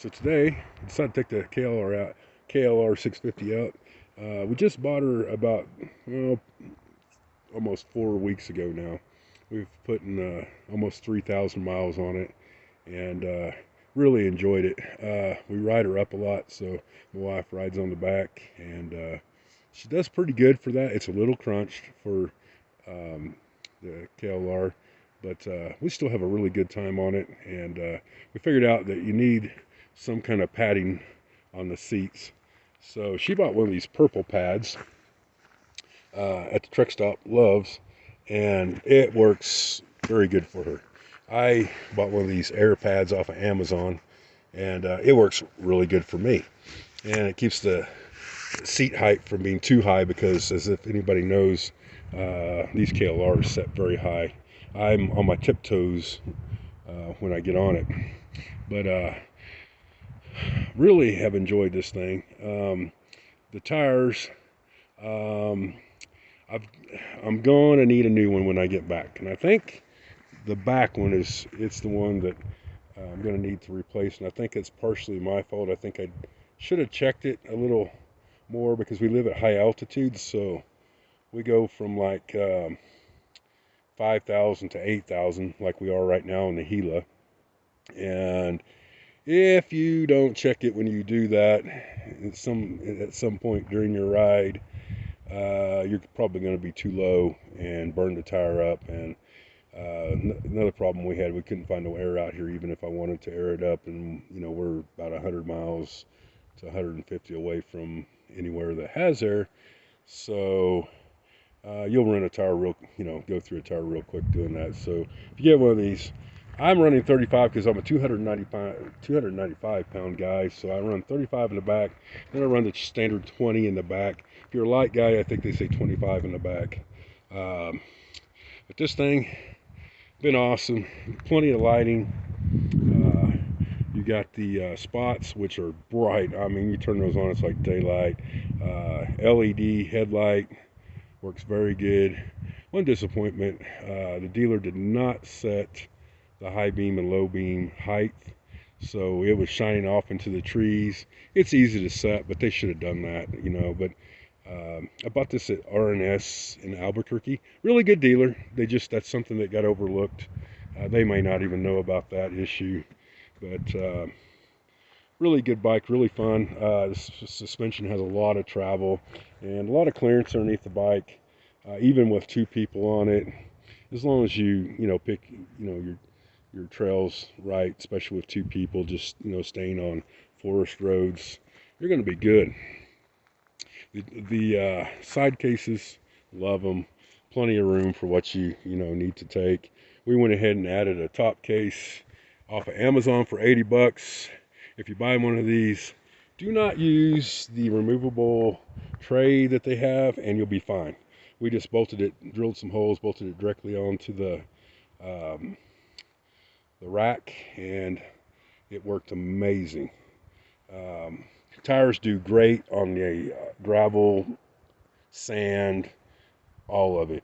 So today, I decided to take the KLR 650 out. We just bought her about well, almost 4 weeks ago now. We've put in almost 3,000 miles on it, and really enjoyed it. We ride her up a lot, so my wife rides on the back, and she does pretty good for that. It's a little crunched for the KLR, but we still have a really good time on it, and we figured out that you need some kind of padding on the seats. So she bought one of these purple pads at the truck stop, Loves, and it works very good for her. I bought one of these air pads off of Amazon, and it works really good for me. And it keeps the seat height from being too high because, as if anybody knows, these KLRs set very high. I'm on my tiptoes when I get on it. But really have enjoyed this thing. The tires, um, I'm going to need a new one when I get back. And I think the back one it's the one that I'm going to need to replace. And I think it's partially my fault. I think I should have checked it a little more because we live at high altitudes. So we go from like 5,000 to 8,000 like we are right now in the Gila. And if you don't check it when you do that, at some point during your ride, you're probably going to be too low and burn the tire up. And another problem we had, we couldn't find no air out here, even if I wanted to air it up. And we're about 100 miles to 150 away from anywhere that has air. So you'll run a tire go through a tire real quick doing that. So if you get one of these, I'm running 35 because I'm a 295 pound guy, so I run 35 in the back, then I run the standard 20 in the back. If you're a light guy, I think they say 25 in the back. But this thing, been awesome. Plenty of lighting. You got the spots, which are bright. I mean, you turn those on, it's like daylight. LED headlight, works very good. One disappointment, the dealer did not set the high beam and low beam height, so it was shining off into the trees. It's easy to set, but they should have done that, but I bought this at R&S in Albuquerque. Really good dealer. That's something that got overlooked. They may not even know about that issue, but really good bike, really fun. The suspension has a lot of travel and a lot of clearance underneath the bike, even with two people on it. As long as you pick your trails right, especially with two people, just staying on forest roads, you're going to be good. The side cases, love them. Plenty of room for what you need to take. We went ahead and added a top case off of Amazon for 80 bucks. If you buy one of these, do not use the removable tray that they have, and you'll be fine. We just drilled some holes, bolted it directly onto the rack, and it worked amazing. Tires do great on the gravel, sand, all of it.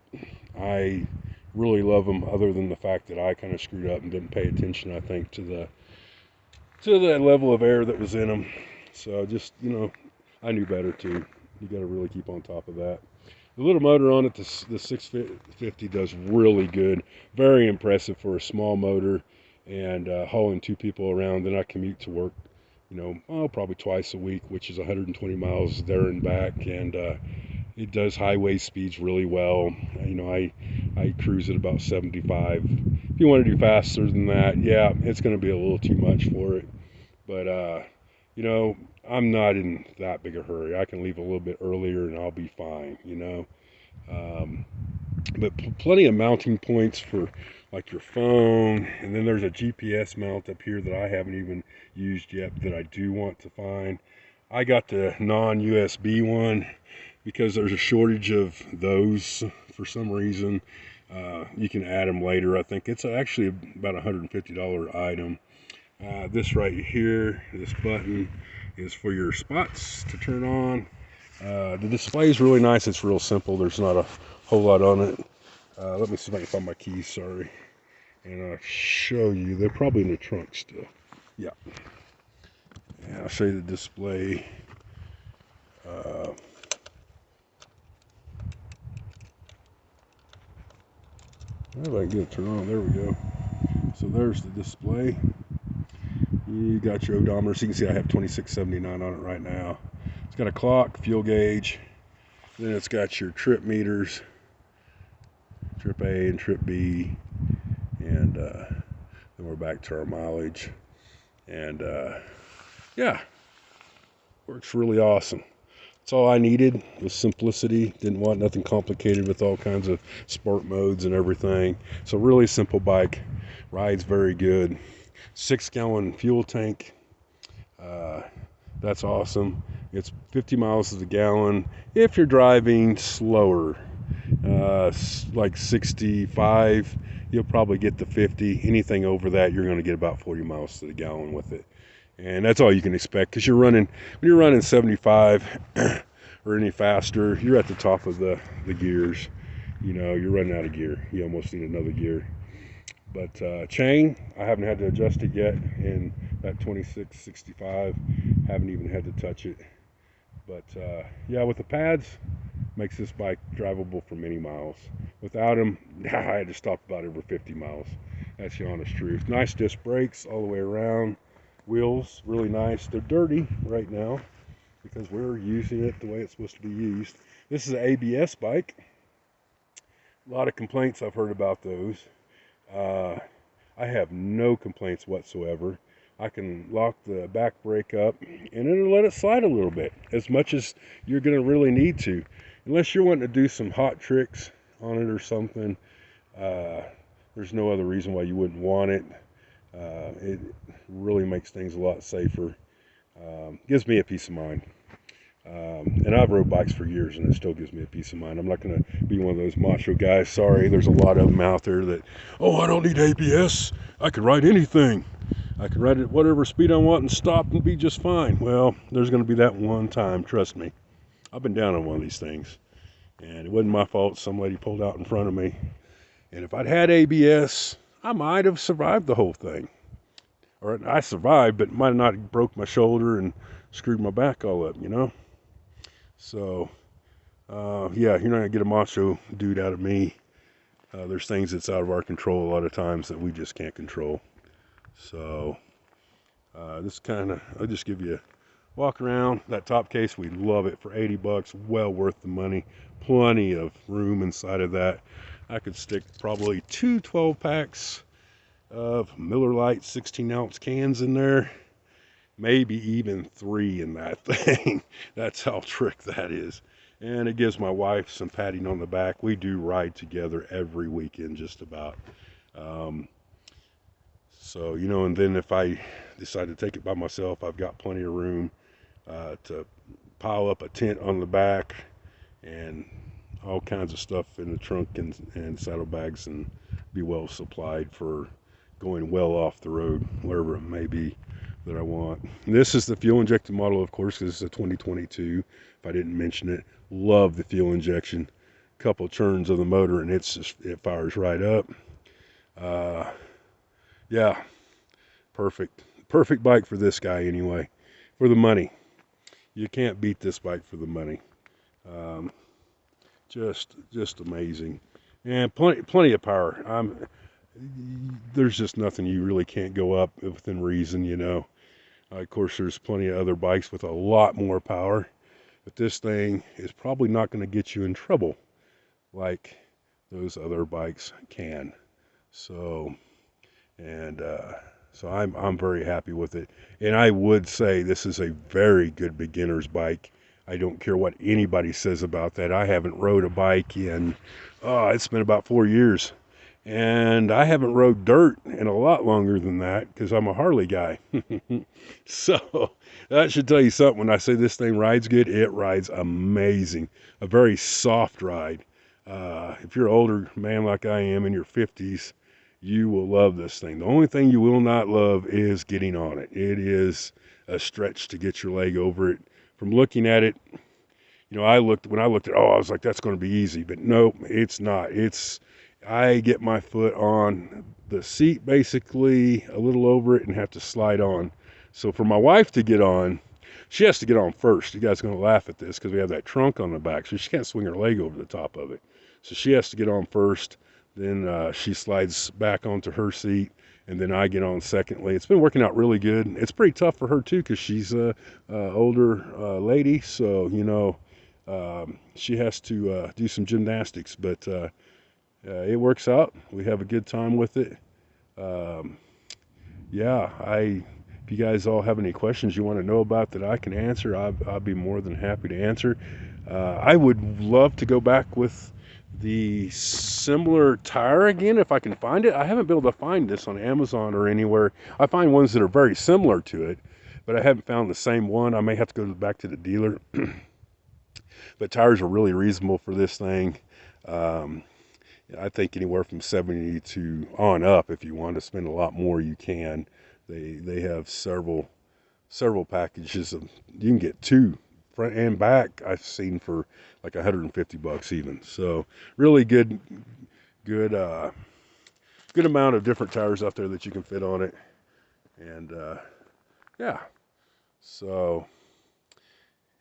I really love them, other than the fact that I kind of screwed up and didn't pay attention, I think, to the level of air that was in them. So just, I knew better too. You got to really keep on top of that. The little motor on it, the 650 does really good. Very impressive for a small motor, and hauling two people around. Then I commute to work, probably twice a week, which is 120 miles there and back. And it does highway speeds really well. I cruise at about 75. If you want to do faster than that, yeah, it's going to be a little too much for it. But I'm not in that big a hurry. I can leave a little bit earlier and I'll be fine. But plenty of mounting points for like your phone, and then there's a GPS mount up here that I haven't even used yet that I do want to find. I got the non-USB one because there's a shortage of those for some reason. You can add them later. I think it's actually about a $150 item. This right here, this button, is for your spots to turn on. The display is really nice. It's real simple. There's not a whole lot on it. Let me see if I can find my keys, sorry. And I'll show you. They're probably in the trunk still. Yeah. I'll show you the display. If I can get it turned on, there we go. So there's the display. You got your odometer. So you can see I have 2679 on it right now. It's got a clock, fuel gauge. Then it's got your trip meters, trip A and trip B, and then we're back to our mileage. And yeah, works really awesome. That's all I needed was simplicity. Didn't want nothing complicated with all kinds of sport modes and everything. So really simple bike. Rides very good. 6-gallon fuel tank. That's awesome. It's 50 miles to the gallon. If you're driving slower, like 65, you'll probably get to 50. Anything over that, you're going to get about 40 miles to the gallon with it. And that's all you can expect, because when you're running 75 or any faster, you're at the top of the gears. You know, you're running out of gear. You almost need another gear. But chain, I haven't had to adjust it yet in that 2665. Haven't even had to touch it. But yeah, with the pads, makes this bike drivable for many miles. Without them, I had to stop about every 50 miles. That's the honest truth. Nice disc brakes all the way around. Wheels, really nice. They're dirty right now because we're using it the way it's supposed to be used. This is an ABS bike. A lot of complaints I've heard about those. I have no complaints whatsoever. I can lock the back brake up and it'll let it slide a little bit, as much as you're going to really need to. Unless you're wanting to do some hot tricks on it or something, there's no other reason why you wouldn't want it. It really makes things a lot safer. Gives me a peace of mind. And I've rode bikes for years and it still gives me a peace of mind. I'm not going to be one of those macho guys. Sorry, there's a lot of them out there that, oh, I don't need ABS. I can ride anything. I can ride it at whatever speed I want and stop and be just fine. Well, there's going to be that one time, trust me. I've been down on one of these things and it wasn't my fault. Some lady pulled out in front of me. And if I'd had ABS, I might have survived the whole thing. Or I survived, but might have not broke my shoulder and screwed my back all up, you know? So, yeah, you're not going to get a macho dude out of me. There's things that's out of our control a lot of times that we just can't control. So, this I'll just give you a walk around. That top case, we love it for 80 bucks. Well worth the money. Plenty of room inside of that. I could stick probably 2 12-packs of Miller Lite 16-ounce cans in there. Maybe even 3 in that thing. That's how trick that is. And it gives my wife some patting on the back. We do ride together every weekend just about. So, you know, and then if I decide to take it by myself, I've got plenty of room to pile up a tent on the back and all kinds of stuff in the trunk and saddlebags, and be well supplied for going well off the road, wherever it may be that I want. And this is the fuel injected model, of course, because it's a 2022. If I didn't mention it, love the fuel injection. Couple turns of the motor and it fires right up. Yeah, perfect bike for this guy anyway. For the money, you can't beat this bike for the money. Just amazing, and plenty of power. There's just nothing you really can't go up within reason, you know. Of course, there's plenty of other bikes with a lot more power, but this thing is probably not going to get you in trouble like those other bikes can. So, so I'm very happy with it, and I would say this is a very good beginner's bike. I don't care what anybody says about that. I haven't rode a bike in, it's been about 4 years. And I haven't rode dirt in a lot longer than that because I'm a Harley guy. So that should tell you something. When I say this thing rides good, it rides amazing. A very soft ride. If you're an older man like I am in your 50s, you will love this thing. The only thing you will not love is getting on it. It is a stretch to get your leg over it. From looking at it, you know, when I looked at it, I was like, that's going to be easy. But no, it's not. I get my foot on the seat basically a little over it and have to slide on. So for my wife to get on, she has to get on first. You guys are going to laugh at this because we have that trunk on the back, so she can't swing her leg over the top of it. So she has to get on first. Then she slides back onto her seat, and then I get on secondly. It's been working out really good. It's pretty tough for her too because she's a older lady, so she has to do some gymnastics. But it works out. We have a good time with it. Um, yeah, if you guys all have any questions you want to know about that I can answer, I'll be more than happy to answer. I would love to go back with the similar tire again if I can find it. I haven't been able to find this on Amazon or anywhere. I find ones that are very similar to it, but I haven't found the same one. I may have to go back to the dealer. But tires are really reasonable for this thing. Um, I think anywhere from 70 to on up. If you want to spend a lot more, you can. They have several packages of, you can get two front and back. I've seen for like $150 even. So really good good amount of different tires out there that you can fit on it. And yeah. So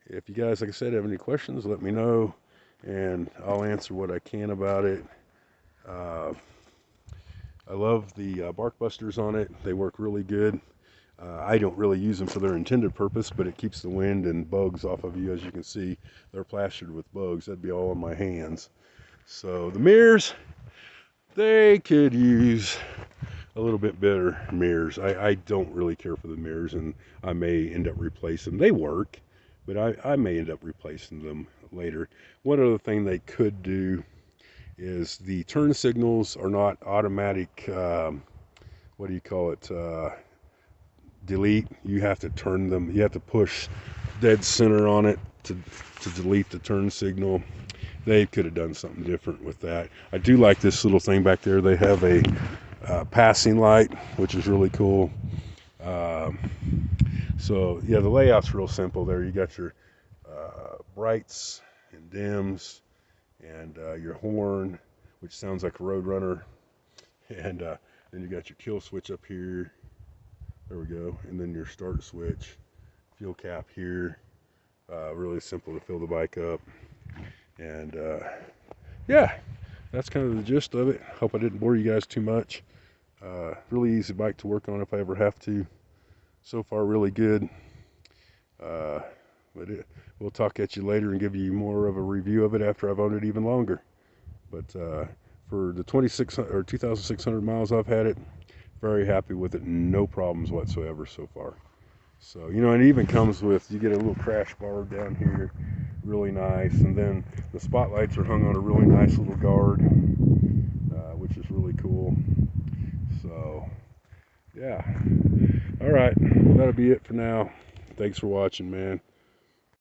if you guys, like I said, have any questions, let me know, and I'll answer what I can about it. I love the bark busters on it. They work really good. I don't really use them for their intended purpose, but it keeps the wind and bugs off of you. As you can see, they're plastered with bugs. That'd be all on my hands. So the mirrors, they could use a little bit better mirrors. I don't really care for the mirrors, and I may end up replacing them. They work, but I may end up replacing them later. One other thing they could do is the turn signals are not automatic, what do you call it, delete. You have to turn them, you have to push dead center on it to delete the turn signal. They could have done something different with that. I do like this little thing back there. They have a passing light, which is really cool. So yeah, the layout's real simple there. You got your brights and dims, and your horn, which sounds like a Roadrunner, and then you got your kill switch up here. There we go. And then your start switch, fuel cap here. Really simple to fill the bike up. And yeah, that's kind of the gist of it. Hope I didn't bore you guys too much. Really easy bike to work on if I ever have to. So far, really good. We'll talk at you later and give you more of a review of it after I've owned it even longer. But for the 2,600 miles I've had it, very happy with it. No problems whatsoever so far. So, and it even comes with, you get a little crash bar down here, really nice. And then the spotlights are hung on a really nice little guard, which is really cool. So, yeah. All right. Well, that'll be it for now. Thanks for watching, man.